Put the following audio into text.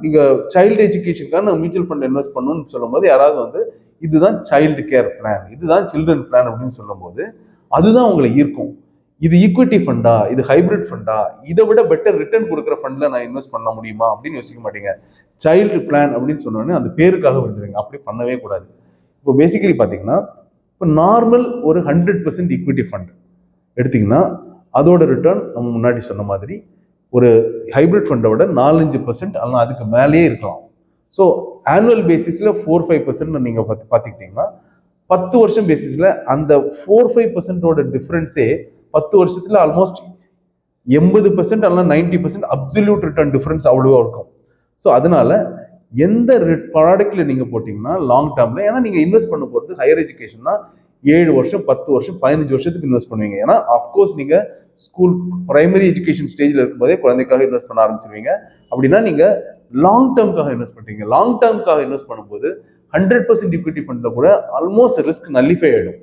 நீங்கள் child எஜுகேஷனுக்காக mutual fund invest பண்ணணும்னு சொல்லும்போது யாராவது வந்து இதுதான் சைல்டு கேர் பிளான், இதுதான் சில்ட்ரன் பிளான் அப்படின்னு சொல்லும்போது அதுதான் உங்களை ஈர்க்கும். இது ஈக்விட்டி ஃபண்டா, இது ஹைபிரிட் ஃபண்டா, இதை விட பெட்டர் ரிட்டர்ன் கொடுக்குற ஃபண்ட்ல நான் இன்வெஸ்ட் பண்ண முடியுமா அப்படின்னு யோசிக்க மாட்டீங்க. சைல்டு பிளான் அப்படின்னு சொன்னோடனே அந்த பேருக்காக விழுந்துருங்க. அப்படி பண்ணவே கூடாது. இப்போ பேசிக்கலி பார்த்தீங்கன்னா, இப்போ நார்மல் ஒரு 100% ஈக்விட்டி ஃபண்ட் எடுத்தீங்கன்னா அதோட ரிட்டர்ன் நம்ம முன்னாடி சொன்ன மாதிரி ஒரு ஹைபிரிட் ஃபண்டை விட 4-5% அல்லது அதுக்கு மேலேயே இருக்கலாம். ஸோ ஆனுவல் பேசிஸில் 4-5% நீங்கள் பார்த்துக்கிட்டிங்கன்னா 10 வருஷம் பேசிஸில் அந்த 4-5% டிஃப்ரென்ஸே 10 வருஷத்தில் ஆல்மோஸ்ட் 80% அல்ல 90% அப்சல்யூட் ரிட்டர்ன் டிஃப்ரென்ஸ் அவ்வளோவா இருக்கும். ஸோ அதனால எந்த ப்ராடக்ட்ல நீங்கள் போட்டிங்கன்னா லாங் டேர்மில், ஏன்னா நீங்கள் இன்வெஸ்ட் பண்ண போகிறது ஹையர் எஜுகேஷன்னா 7 வருஷம் 10 வருஷம் 15 வருஷத்துக்கு இன்வெஸ்ட் பண்ணுவீங்க. ஏன்னா அஃப்கோர்ஸ் நீங்கள் ஸ்கூல் பிரைமரி எஜுகேஷன் ஸ்டேஜில் இருக்கும்போதே குழந்தைக்காக இன்வெஸ்ட் பண்ண ஆரம்பிச்சிருவீங்க. அப்படின்னா நீங்கள் லாங் டேர்முக்காக இன்வெஸ்ட் பண்ணுறீங்க. லாங் டேர்முக்காக இன்வெஸ்ட் பண்ணும்போது 100% ஈக்விட்டி ஃபண்டில் கூட ஆல்மோஸ்ட் ரிஸ்க் நல்லிஃபை ஆகிடும்.